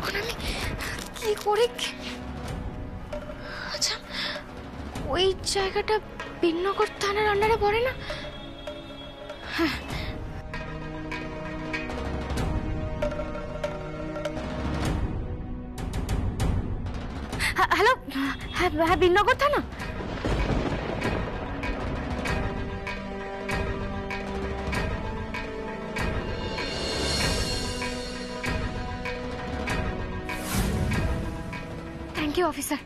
এখন আমি কি করে? আচ্ছা, ওই জায়গাটা বিনগর থানার আন্ডারে পড়ে না? হ্যাঁ, হ্যালো, হ্যাঁ বিনগর থানা। Thank you officer.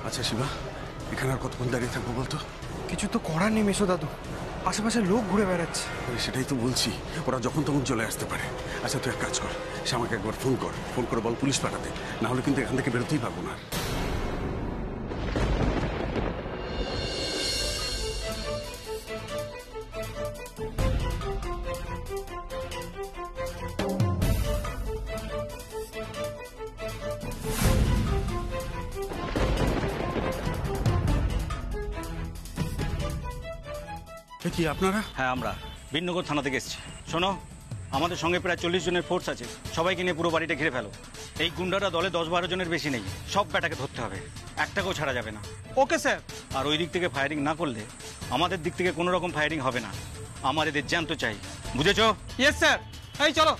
আচ্ছা শিবা, এখানে আর কতক্ষণ দাঁড়িয়ে থাকবো বলতো? কিছু তো করার নেই মেসো দাদু, আশেপাশে লোক ঘুরে বেড়াচ্ছে। সেটাই তো বলছি, ওরা যখন তখন চলে আসতে পারে। আচ্ছা তুই এক কাজ কর, শ্যামাকে একবার ফোন করে বল পুলিশ পাঠাতে, না হলে কিন্তু এখান থেকে বেরোতেই পারবো না। কি আপনারা? হ্যাঁ, আমরা বিনগর থানা থেকে এসেছি। শোনো, আমাদের সঙ্গে প্রায় 40 জনের ফোর্স আছে, সবাইকে নিয়ে পুরো বাড়িটা ঘিরে ফেলো। এই গুন্ডারা দলে 10-12 জনের বেশি নেই, সব ব্যাটাকে ধরতে হবে, একটাকেও ছাড়া যাবে না। Okay sir. আর ওই দিক থেকে ফায়ারিং না করলে আমাদের দিক থেকে কোনো রকম ফায়ারিং হবে না। আমার এদের জ্যান্ত চাই, বুঝেছো? Yes sir. এই চলো।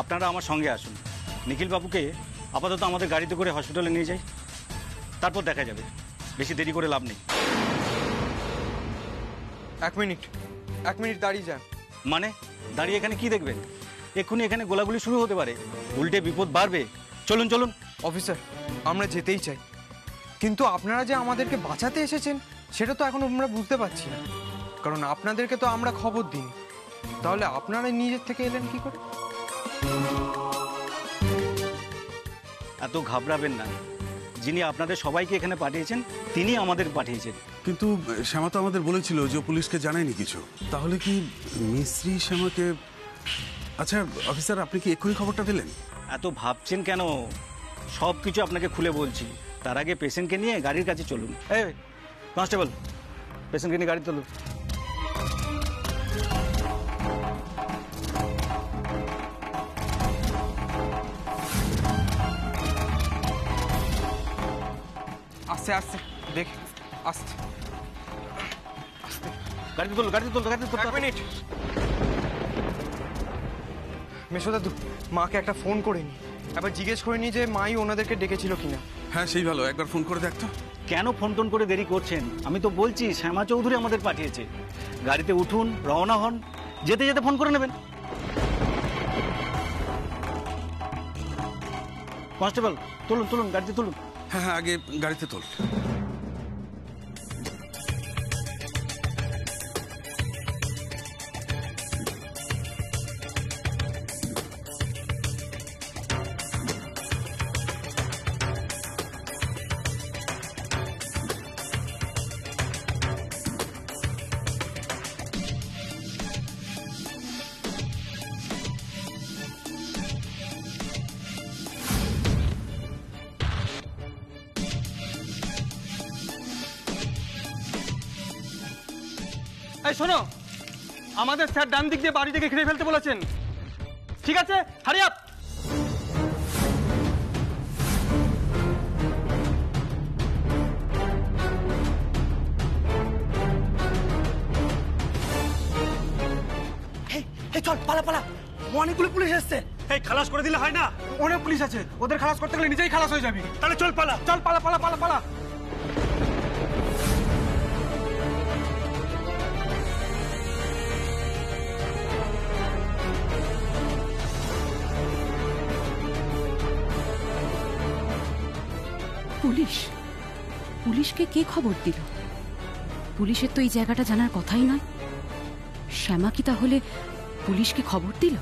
আপনারা আমার সঙ্গে আসুন, নিখিল বাবুকে আপাতত আমাদের গাড়িতে করে হসপিটালে নিয়ে যাই, তারপর দেখা যাবে, বেশি দেরি করে লাভ নেই। এক মিনিট দাঁড়িয়ে যান। মানে দাঁড়িয়ে এখানে কি দেখবেন? এক্ষুনি এখানে গোলাগুলি শুরু হতে পারে, উল্টে বিপদ বাড়বে। চলুন চলুন। অফিসার, আমরা যেতেই চাই, কিন্তু আপনারা যে আমাদেরকে বাঁচাতে এসেছেন সেটা তো এখন আমরা বুঝতে পারছি না, কারণ আপনাদেরকে তো আমরা খবর দিই। তাহলে আপনারা নিজের থেকে এলেন কি করে? এত ঘাবড়াবেন না, যিনি আপনাদের সবাইকে এখানে পাঠিয়েছেন তিনি আমাদের পাঠিয়েছেন। কিন্তু শ্যামা তো আমাদের বলেছিল যে পুলিশকে জানায়নি কিছু, তাহলে কি মিস্ত্রি শ্যামাকে? আচ্ছা অফিসার, আপনি কি এক্ষুনি খবরটা দিলেন? এত ভাবছেন কেন? সব কিছু আপনাকে খুলে বলছি, তার আগে পেশেন্টকে নিয়ে গাড়ির কাছে চলুন। এই কনস্টেবল, পেশেন্টকে নিয়ে গাড়ি তুলুন। আস্তে আস্তে দেখ, আস্তে আস্তে। গাড়িতে তুলো, গাড়িতে তুলো, গাড়িতে তুলো। এক মিনিট মেসো দাদু, মাকে একটা ফোন করে নি, একবার জিজ্ঞেস করে নি যে মাই ওনাদেরকে ডেকেছিল কিনা। হ্যাঁ সেই ভালো, একবার ফোন করে দেখতো। কেন ফোন টোন করে দেরি করছেন? আমি তো বলছি শ্যামা চৌধুরী আমাদের পাঠিয়েছে। গাড়িতে উঠুন, রওনা হন, যেতে যেতে ফোন করে নেবেন। কনস্টেবল তুলুন তুলুন, গাড়িতে তুলুন। হ্যাঁ হ্যাঁ, আগে গাড়িতে তোল। এই শোনো, আমাদের স্যার ডান দিক দিয়ে বাড়ি থেকে ঘিরে ফেলতে বলেছেন, ঠিক আছে? Hurry up. চল পালা পালা, অনেকগুলো পুলিশ এসছে। এই খালাস করে দিলে হয় না? অনেক পুলিশ আছে, ওদের খালাস করতে গেলে নিজেই খালাস হয়ে যাবি। তাহলে চল পালা, চল পালা পালা পালা পালা। পুলিশ? পুলিশকে কে খবর দিল? পুলিশের তো এই জায়গাটা জানার কথাই নয়। শ্যামা কি তাহলে পুলিশকে খবর দিল?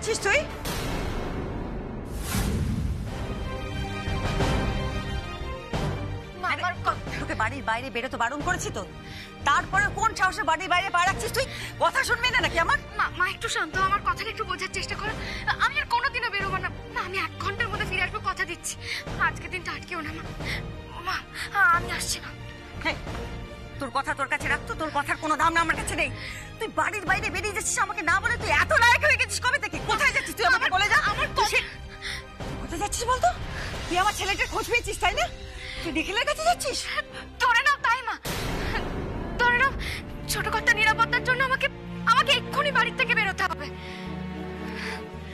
যাচ্ছিস তুই? তোকে বাড়ির বাইরে বেরোতে বারণ করেছি তো, তারপরে কোন সাহসে বাড়ির বাইরে পা রাখছিস তুই? কথা শুনবি না নাকি আমার? মা একটু শান্ত হও, আমার কথাটা একটু বোঝার চেষ্টা করো। আমি আর কোনোদিনও বেরোবো না। আমি 1 ঘন্টার মধ্যে ফিরে আসবো, কথা দিচ্ছি। আজকে দিনটা আটকেও না মা। আমি আসছি না। হ্যাঁ, তোর কথা তোর কাছে রাখতো, তোর কথার কোনো দাম না আমার কাছে নেই। তুই বাড়ির বাইরে বেরিয়ে যাচ্ছিস আমাকে না বলে? তুই এত লায়ক হয়ে গেছিস কবে থেকে? কোথায় যাচ্ছিস তুই আমাকে বলে যা। আমার কোথায় যাচ্ছিস বলতো? তুই আমার ছেলেটার খোঁজ পেয়েছিস তাই না? তুই নিখিলের কাছে যাচ্ছিস? ধরে নাও তাই মা, ধরে নাও ছোট কর্তার নিরাপত্তার জন্য আমাকে এক্ষুনি বাড়ি থেকে বেরোতে হবে।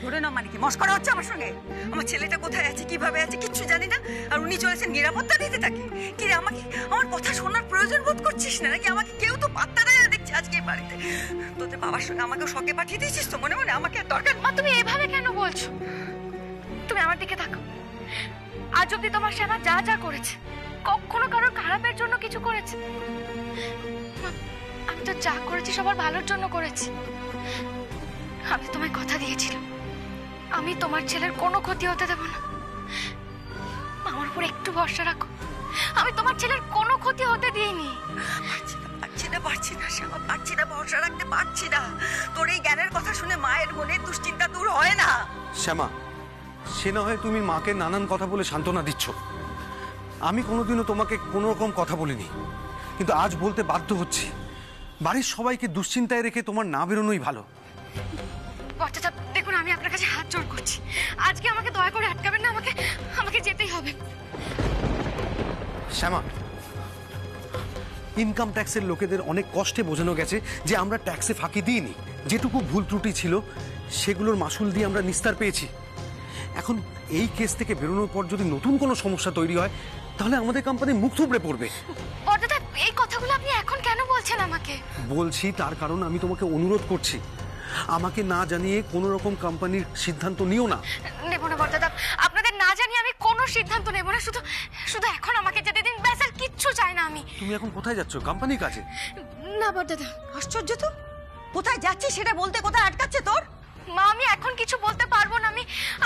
ধরে নাও মানে কি? মস্করা হচ্ছে আমার সঙ্গে? আমার ছেলেটা কোথায় আছে, কিভাবে আছে কিচ্ছু জানি না, আর উনি চলেছেন নিরাপত্তা দিতে তাকে? কি রে, আমাকে আমার কথা শোনার প্রয়োজন বোধ করছিস না নাকি? আমাকে কেউ তো পাত্তা দেয় না দেখছি আজকে বাড়িতে। তোদের বাবার সঙ্গে আমাকেও শখে পাঠিয়ে দিয়েছিস তো মনে মনে? আমাকে আর দরকার। মা তুমি এভাবে কেন বলছো? তুমি আমার দিকে তাকাও। আজ অব্দি তোমার শ্যামা যা যা করেছে, কখনো কারোর খারাপের জন্য কিছু করেছে? মা, আমি তো যা করেছি সবার ভালোর জন্য করেছি। আমি তোমায় কথা দিয়েছিলাম, আমি তোমার ছেলের কোনো ক্ষতি হতে দেব না। আমার উপর একটু ভরসা রাখো, আমি তোমার ছেলের কোনো ক্ষতি হতে দিইনি। পারছি না শ্যামা, পারছি না, ভরসা রাখতে পারছি না। তোর এই জ্ঞানের কথা শুনে মায়ের মনে দুশ্চিন্তা দূর হয় না। শ্যামা, সে না হয় তুমি মাকে নানান কথা বলে সান্ত্বনা দিচ্ছ, আমি কোনোদিনও তোমাকে কোনো রকম কথা বলিনি, কিন্তু আজ বলতে বাধ্য হচ্ছি। বাড়ির সবাইকে দুশ্চিন্তায় রেখে তোমার না বেরোনোই ভালো। বর্তাদা দেখুন, আমি আপনার কাছে হাত জোড় করছি, আজকে আমাকে দয়া করে আটকাবেন না, আমাকে যেতেই হবে। শ্যামা, ইনকাম ট্যাক্সের লোকেদের অনেক কষ্টে বোঝানো গেছে যে আমরা ট্যাক্সে ফাঁকি দিইনি, যেটুকু ভুল ত্রুটি ছিল সেগুলোর মাসুল দিয়ে আমরা নিস্তার পেয়েছি। এখন এই কেস থেকে বেরোনোর পর যদি নতুন কোনো সমস্যা তৈরি হয় তাহলে আমাদের কোম্পানি মুখ থুবড়ে পড়বে। বর্তাদা এই কথাগুলো আপনি এখন কেন বলছেন আমাকে? বলছি তার কারণ আমি তোমাকে অনুরোধ করছি, আমাকে না জানিয়ে কোনো রকম কোম্পানির সিদ্ধান্ত নিও না। নেব না বর্তাদা, আপনাদের না জানিয়ে আমি কোনো সিদ্ধান্ত নেব না। শুধু এখন আমাকে যেতে দিন, ব্যাস, আর কিচ্ছু চাই না আমি। তুমি এখন কোথায় যাচ্ছ? কোম্পানির কাছে? না বর্তাদা। আশ্চর্য তো, কোথায় যাচ্ছিস সেটা বলতে কোথায় আটকাচ্ছে তোর? মা আমি এখন কিছু বলতে পারবো না।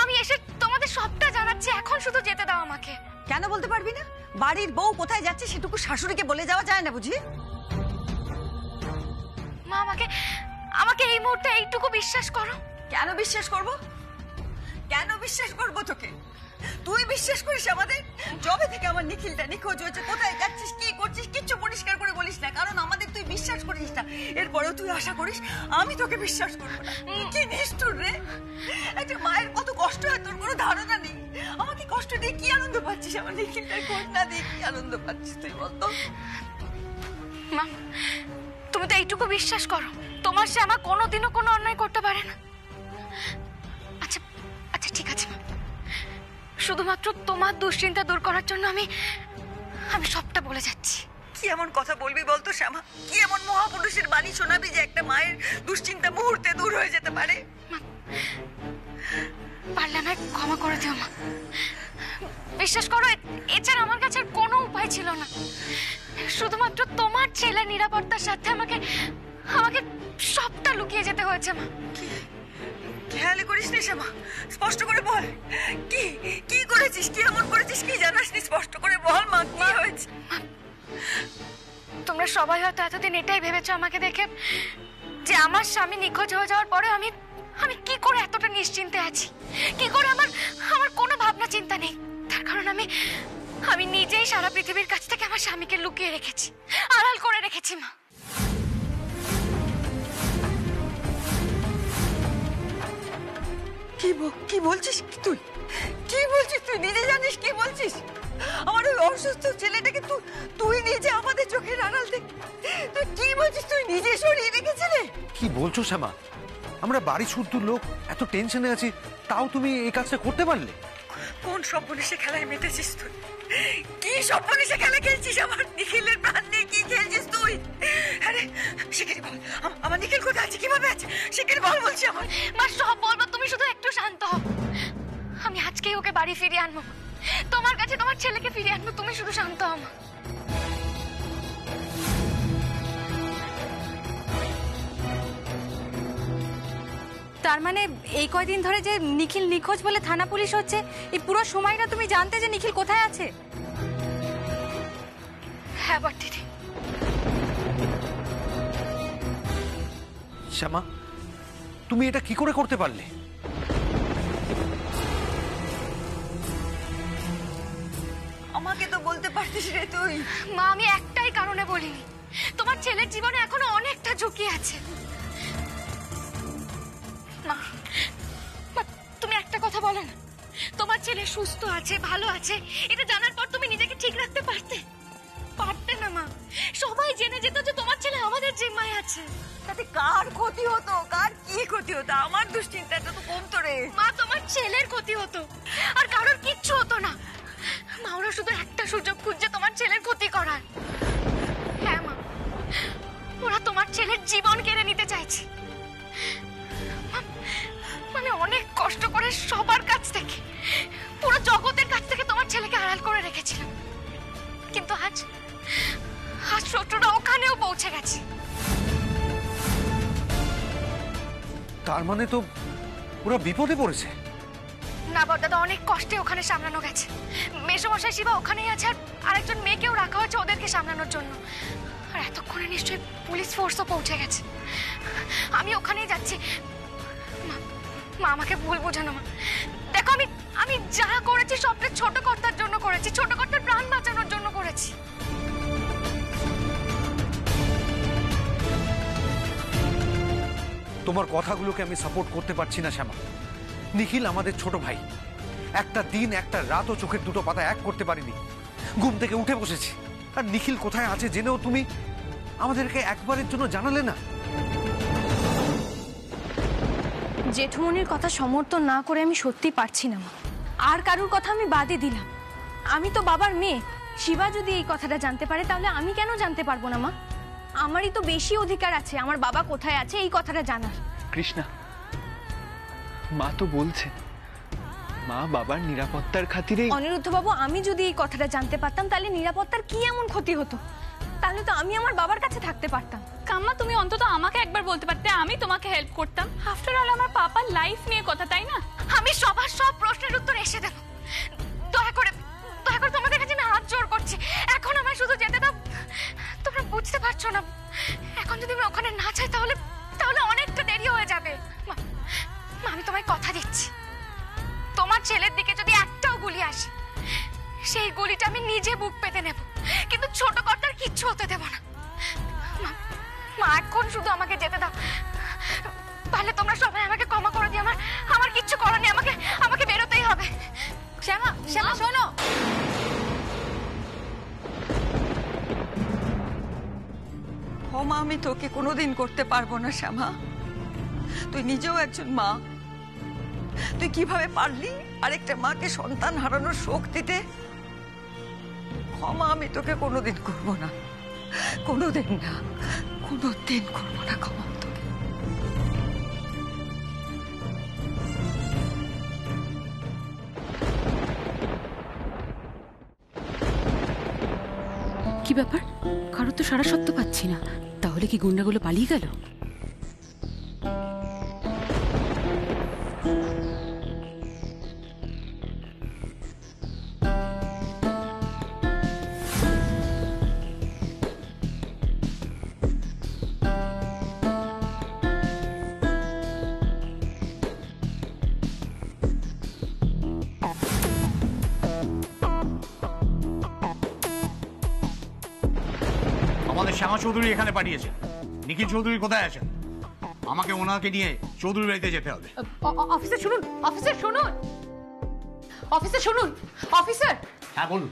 আমি এসে তোমাদের সবটা জানাচ্ছি, এখন শুধু যেতে দাও আমাকে। কেন বলতে পারবি না? বাড়ির বউ কোথায় যাচ্ছে সেটুকু শাশুড়িকে বলে যাওয়া যায় না বুঝি? মা আমাকে এই মুহূর্তে এইটুকু বিশ্বাস করো। কেন বিশ্বাস করব? কেন বিশ্বাস করব তোকে? তুই বিশ্বাস করিস আমাদের? যবে থেকে আমার নিখিলটা নিখোঁজ হয়েছে, কোথায় যাচ্ছিস কি করছিস কিচ্ছু পরিষ্কার করে বলিস না, কারণ আমাদের তুই বিশ্বাস করিস না। এরপরেও তুই আশা করিস আমি তোকে বিশ্বাস করবো না? কি নিষ্ঠুর রে! একটা মায়ের কত কষ্ট হয় তোর কোনো ধারণা নেই। আমাকে কষ্ট দিয়ে কি আনন্দ পাচ্ছিস? আমার নিখিলটার খোঁজ না দিয়ে কি আনন্দ পাচ্ছিস তুই বলতো? মা তুমি তো এইটুকু বিশ্বাস করো, তোমার শ্যামা কোনোদিনও কোনো অন্যায় করতে পারে না। আচ্ছা আচ্ছা ঠিক আছে মা, শুধুমাত্র তোমার দুশ্চিন্তা দূর করার জন্য আমি সবটা বলে যাচ্ছি। কি এমন কথা বলবি বলতো শ্যামা? কি এমন মহাপুরুষের বাণী শোনাবি যে একটা মায়ের দুশ্চিন্তা মুহূর্তে দূর হয়ে যেতে পারে? পারলে আমায় ক্ষমা করে দিও মা। বিশ্বাস করো, এছাড়া আমার কাছে আর কোনো উপায় ছিল না। শুধুমাত্র তোমার ছেলে নিরাপত্তার সাথে আমাকে সবটা লুকিয়ে যেতে হয়েছে মা। খেয়ালি করিস নি শ্যামা, স্পষ্ট করে বল কি কি করেছিস, কি এমন করেছিস, কি জানাস নি, স্পষ্ট করে বল মা, কি হয়েছে? তোমরা সবাই হয়তো এতদিন এটাই ভেবেছো আমাকে দেখে যে আমার স্বামী নিখোঁজ হয়ে যাওয়ার পরে আমি কি করে এতটা নিশ্চিন্তে আছি, কি করে আমার কোনো ভাবনা চিন্তা নেই। তার কারণ আমি নিজেই সারা পৃথিবীর কাছ থেকে আমার স্বামীকে লুকিয়ে রেখেছি, আড়াল করে রেখেছি মা। কি বলছিস তুই? কি বলছিস তুই? নিজে জানিস কি বলছিস? আমার ওই অসুস্থ ছেলেটাকে তুই নিজে আমাদের চোখের আড়াল থেকে তুই কি বলছিস? তুই নিজে সরিয়ে রেখেছিলে? কি বলছো শ্যামা? আমরা বাড়ি শুদ্ধ লোক এত টেনশনে আছি, তাও তুমি এই কাজটা করতে পারলে? কোন সর্বনেশে খেলায় মেতেছিস তুই? কি সর্বনেশে খেলা খেলছিস? আমার নিখিলের প্রাণ নিয়ে কি খেলছিস তুই? আরে শিগগিরি বল, আমার নিখিল কোথায় আছে, কিভাবে আছে, শিগগিরি বল বলছি। আমার মা সব বলবো, তুমি শুধু একটু শান্ত হও। আমি আজকেই ওকে বাড়ি ফিরিয়ে আনবো, তোমার কাছে তোমার ছেলেকে ফিরিয়ে আনবো, তুমি শুধু শান্ত হও মা। তার মানে এই কয়দিন ধরে যে নিখিল নিখোঁজ বলে থানা পুলিশ হচ্ছে, এই পুরো সময়টা তুমি জানতে যে নিখিল কোথায় আছে? হ্যাঁ বট্টিদি। শ্যামা, তুমি এটা কি করে করতে পারলে? আমাকে তো বলতে পারতিস রে তুই। মা, আমি একটাই কারণে বলিনি, তোমার ছেলের জীবনে এখনো অনেকটা ঝুঁকি আছে। মা, তুমি একটা কথা বলো না, তোমার ছেলে সুস্থ আছে, ভালো আছে, এটা জানার পর তুমি নিজেকে ঠিক রাখতে পারতে? পারতে না মা। সবাই জেনে যেত যে তোমার ছেলে আমাদের জিম্মায় আছে। তাতে কার ক্ষতি হতো, কার কি ক্ষতি হতো? আমার দুশ্চিন্তাটা তো কমতো রে। মা, তোমার ছেলের ক্ষতি হতো, আর কারোর কিচ্ছু হতো না। মা, ওরা শুধু একটা সুযোগ খুঁজছে তোমার ছেলের ক্ষতি করার। হ্যাঁ মা, ওরা তোমার ছেলের জীবন কেড়ে নিতে চাইছে। মানে অনেক কষ্ট করে সবার কাছ থেকে, পুরো জগতের কাছ থেকে তোমার ছেলেকে আড়াল করে রেখেছিলাম, কিন্তু আজ শত্রুরা ওখানেও পৌঁছে গেছে। তার মানে তো পুরো বিপদে পড়েছে। না বড়দাদা, অনেক কষ্টে ওখানে সামলানো গেছে। মেসোমশাই শিবা ওখানেই আছে, আর আরেকজন মেয়েকেও রাখা হয়েছে ওদেরকে সামলানোর জন্য। আর এতক্ষণে নিশ্চয়ই পুলিশ ফোর্সও পৌঁছে গেছে। আমি ওখানেই যাচ্ছি। মা, আমাকে ভুল বোঝানো মা। দেখো, আমি যা করেছি সবটা ছোট কর্তার জন্য করেছি, ছোট কর্তার প্রাণ বাঁচানোর জন্য করেছি। তোমার কথাগুলোকে আমি সাপোর্ট করতে পারছি না শ্যামা। নিখিল আমাদের ছোট ভাই, একটা দিন একটা রাতও চোখের দুটো পাতা এক করতে পারিনি। ঘুম থেকে উঠে বসেছি, আর নিখিল কোথায় আছে জেনেও তুমি আমাদেরকে একবারের জন্য জানালে না। জেঠুমনির কথা সমর্থন না করে আমি সত্যি পারছি না মা। আর কারুর কথা আমি বাদে দিলাম, আমি তো বাবার মেয়ে। শিবা যদি এই কথাটা জানতে পারে, তাহলে আমি কেন জানতে পারবো না মা? আমারই তো বেশি অধিকার আছে আমার বাবা কোথায় আছে এই কথাটা জানার। কৃষ্ণা, মা তো বলছে মা বাবার নিরাপত্তার খাতিরে। অনিরুদ্ধ বাবু, আমি যদি এই কথাটা জানতে পারতাম, তাহলে নিরাপত্তার কি এমন ক্ষতি হতো? তাহলে তো আমি আমার বাবার কাছে থাকতে পারতাম। কাম্মা, তুমি অন্তত আমাকে একবার বলতে পারতে, আমি তোমাকে হেল্প করতাম। আফটার অল আমার পাপার লাইফ নিয়ে কথা, তাই না? আমি সবার সব প্রশ্নের উত্তর এসে দেব। দয়া করে তোমাদের কাছে আমি হাত জোড় করছি, এখন আমায় শুধু যেতে দাও। তোমরা বুঝতে পারছো না, এখন যদি আমি ওখানে না যাই তাহলে অনেকটা দেরি হয়ে যাবে। মা, আমি তোমায় কথা দিচ্ছি, তোমার ছেলের দিকে যদি একটাও গুলি আসে, সেই গুলিটা আমি নিজে বুক পেতে নেব, কিন্তু ছোট কর্তার কিচ্ছু হতে দেব না। মা, এখন শুধু আমাকে যেতে দাও, তাহলে তোমরা সবাই আমাকে ক্ষমা করে দিও। আমার কিচ্ছু করার নেই, আমাকে বেরোতেই হবে। শ্যামা, শোনো। ক্ষমা আমি তোকে কোনোদিন করতে পারবো না শ্যামা। তুই নিজেও একজন মা, তুই কিভাবে পারলি আরেকটা মাকে সন্তান হারানোর শোক দিতে? ক্ষমা আমি তোকে কোনোদিন করবো না, কোনোদিন না, কোনোদিন করবো না ক্ষমা তোকে। কি ব্যাপার, কারোর তো সারা সত্য পাচ্ছি না। তাহলে কি গুন্ডাগুলো পালিয়ে গেল? আমাদের শ্যামা চৌধুরী এখানে পাঠিয়েছে। নিখিল চৌধুরী কোথায় আছেন? আমাকে ওনাকে নিয়ে চৌধুরী বাড়িতে যেতে হবে। অফিসার শুনুন, অফিসার। হ্যাঁ বলুন।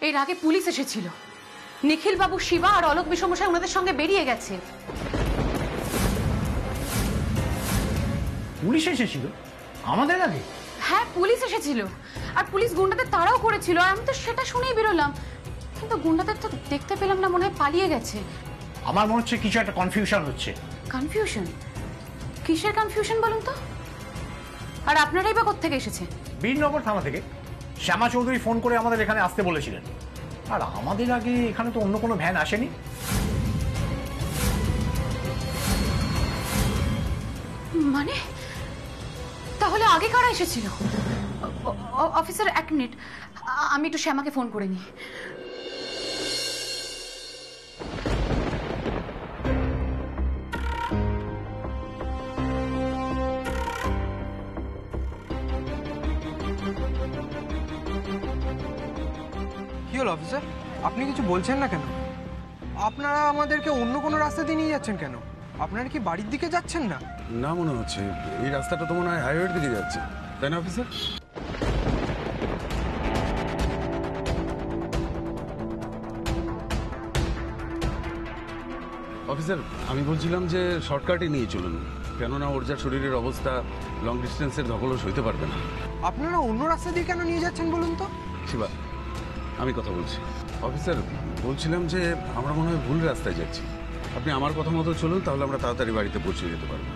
এর আগে পুলিশ এসেছিল, নিখিল বাবু, শিবা আর অলোক বিষমশাই ওনাদের সঙ্গে বেরিয়ে গেছে। পুলিশ এসেছিল আমাদের আগে? হ্যাঁ, পুলিশ এসেছিল, আর পুলিশ গুন্ডাদের তাড়াও করেছিল, আর আমি তো সেটা শুনেই বেরোলাম, কিন্তু গুন্ডাদের তো দেখতে পেলাম না, মনে হয় পালিয়ে গেছে। আমার মনে হচ্ছে কিছু একটা কনফিউশন হচ্ছে। কনফিউশন? কিসের কনফিউশন বলুন তো? আর আপনারাই বা কোত্থেকে এসেছে? বীরনগর থানা থেকে শ্যামা চৌধুরী ফোন করে আমাদের এখানে আসতে বলেছিলেন, আর আমাদের আগে এখানে তো অন্য কোনো ভ্যান আসেনি। মানে আগে কারা এসেছিল? অফিসার, 1 মিনিট, আমি একটু শ্যামাকে ফোন করে নিই। কি হলো অফিসার, আপনি কিছু বলছেন না কেন? আপনারা আমাদেরকে অন্য কোনো রাস্তা দিয়ে নিয়ে যাচ্ছেন কেন? আপনারা কি বাড়ির দিকে যাচ্ছেন না? না, মনে হচ্ছে এই রাস্তাটা তো মনে হয় হাইওয়ের দিকে যাচ্ছে, তাই না অফিসার? অফিসার, আমি বলছিলাম যে শর্টকাটে নিয়ে চলুন, কেননা ওর যা শরীরের অবস্থা লং ডিস্টেন্সের ধকলও সইতে পারবে না। আপনারা অন্য রাস্তা দিয়ে কেন নিয়ে যাচ্ছেন বলুন তো? শিবা, আমি কথা বলছি। অফিসার, বলছিলাম যে আমরা মনে হয় ভুল রাস্তায় যাচ্ছি। আপনি আমার কথা মতো চলুন, তাহলে আমরা তাড়াতাড়ি বাড়িতে পৌঁছে যেতে পারবো।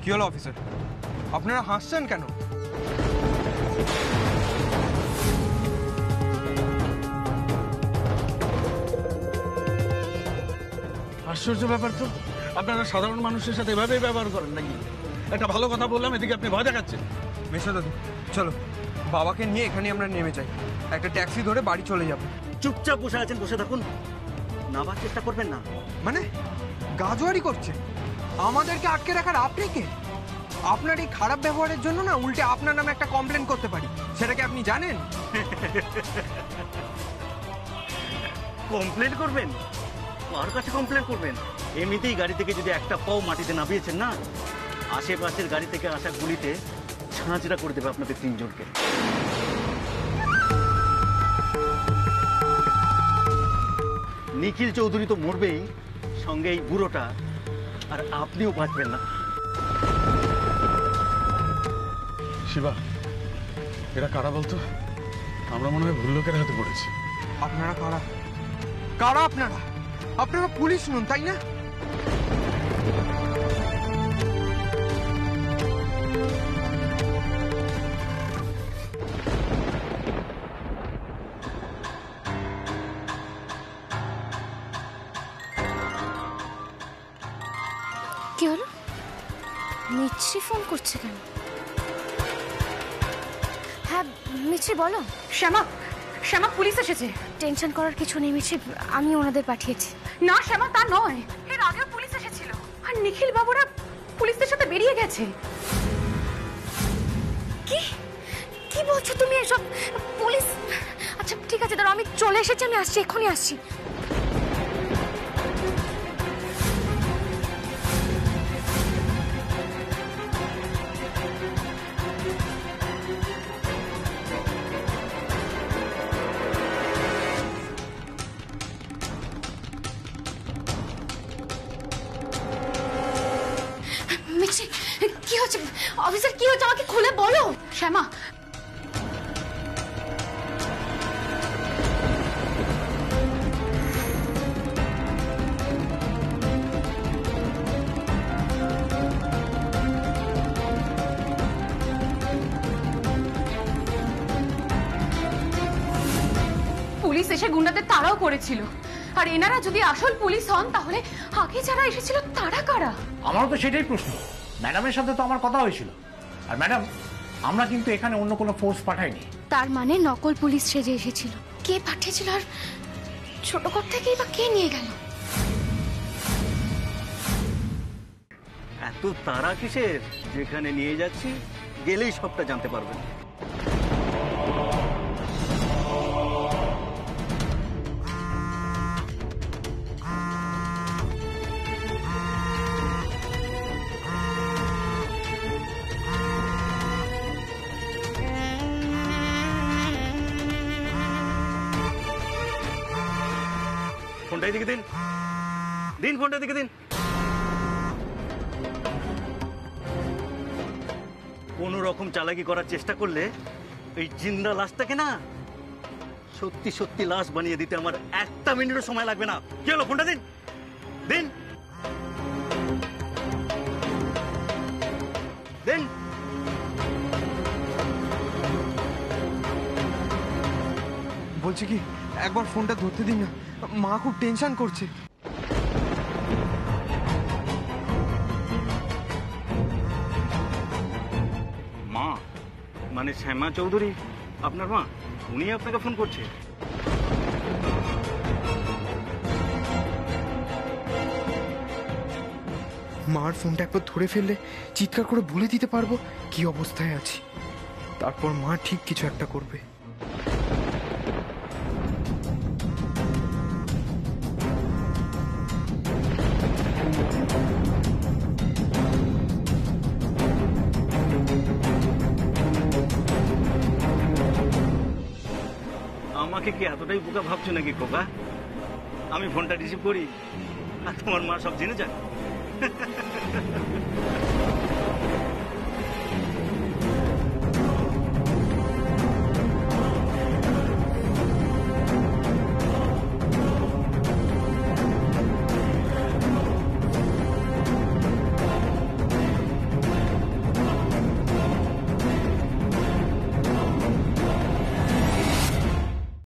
কি হলো অফিসার, আপনারা হাসছেন কেন? আশ্চর্য ব্যাপার তো, আপনারা সাধারণ মানুষের সাথে এভাবেই ব্যবহার করেন নাকি? একটা ভালো কথা বললাম, এদিকে আপনি ভয় দেখাচ্ছেন। মেশো দাদু, চলো বাবাকে নিয়ে এখানে আমরা নেমে যাই, একটা ট্যাক্সি ধরে বাড়ি চলে যাব। চুপচাপ বসে আছেন, বসে থাকুন, নামার চেষ্টা করবেন না। মানে গাজোয়ারি করছে আমাদেরকে আটকে রাখার? আপনি কে? আপনার এই খারাপ ব্যবহারের জন্য না উল্টে আপনার নামে একটা কমপ্লেন করতে পারি, সেটা কি আপনি জানেন? কমপ্লেন করবেন? কার কাছে কমপ্লেন করবেন? এমনিতেই গাড়ি থেকে যদি একটা পাও মাটিতে নামিয়েছেন না, আশেপাশের গাড়ি থেকে আসা গুলিতে ছাঁচড়া করে দেবে আপনাদের 3 জনকে। নিখিল চৌধুরী তো মরবেই, সঙ্গে এই বুড়োটা, আর আপনিও বাঁচবেন না। শিবা, এরা কারা বলতো? আমরা মনে হয় ভুল লোকের হাতে পড়েছি। আপনারা কারা? কারা আপনারা? আপনারা পুলিশ নন, তাই না? কি হলো? মিছরি ফোন করছে কেন? হ্যাঁ মিছরি, বলো। শ্যামা, শ্যামা, পুলিশ এসেছে। টেনশন করার কিছু নেই মিছরি, আমি ওনাদের পাঠিয়েছি। না শ্যামা, তা নয়, এর আগেও পুলিশ এসেছিল, আর নিখিল বাবুরা পুলিশদের সাথে বেরিয়ে গেছে। কি কি বলছো তুমি এসব? পুলিশ? আচ্ছা ঠিক আছে, দাঁড়াও, আমি চলে এসেছি, আমি আসছি, এক্ষুনি আসছি। মিছরি, কি হচ্ছে? অফিসার, কি হচ্ছে? আমাকে খুলে বলো। শ্যামা, পুলিশ এসে গুন্ডাদের তাড়াও করেছিল, আর এনারা যদি আসল পুলিশ হন তাহলে আগে যারা এসেছিল তারা কারা? আমারও তো সেটাই প্রশ্ন। ম্যাডামের সাথে তো আমার কথা হয়েছিল, আর ম্যাডাম, আমরা কিন্তু এখানে অন্য কোনো ফোর্স পাঠাইনি। তার মানে নকল পুলিশ সেজে এসেছিল। কে পাঠিয়েছিল, আর ছোট ঘর থেকেই বা কে নিয়ে গেল? এত তারা কিসের? যেখানে নিয়ে যাচ্ছি গেলেই সবটা জানতে পারবেন। ফোনটা এদিকে দিন, দিন ফোনটা এদিকে দিন। কোনো রকম চালাকি করার চেষ্টা করলে এই জিন্দা লাশটাকে না সত্যি সত্যি লাশ বানিয়ে দিতে আমার 1 মিনিটও সময় লাগবে না। কি হলো? ফোনটা দিন, দিন। বলছি কি একবার ফোনটা ধরতে দিন না, মা খুব টেনশন করছে। মা মানে শ্যামা চৌধুরী আপনার মা, উনি আপনাকে ফোন করছে? মার ফোনটা একবার ধরে ফেললে চিৎকার করে বলে দিতে পারবো কি অবস্থায় আছি, তারপর মা ঠিক কিছু একটা করবে। আমাকে কি এতটাই বোকা ভাবছো নাকি খোকা? আমি ফোনটা রিসিভ করি আর তোমার মা সব জেনে যায়।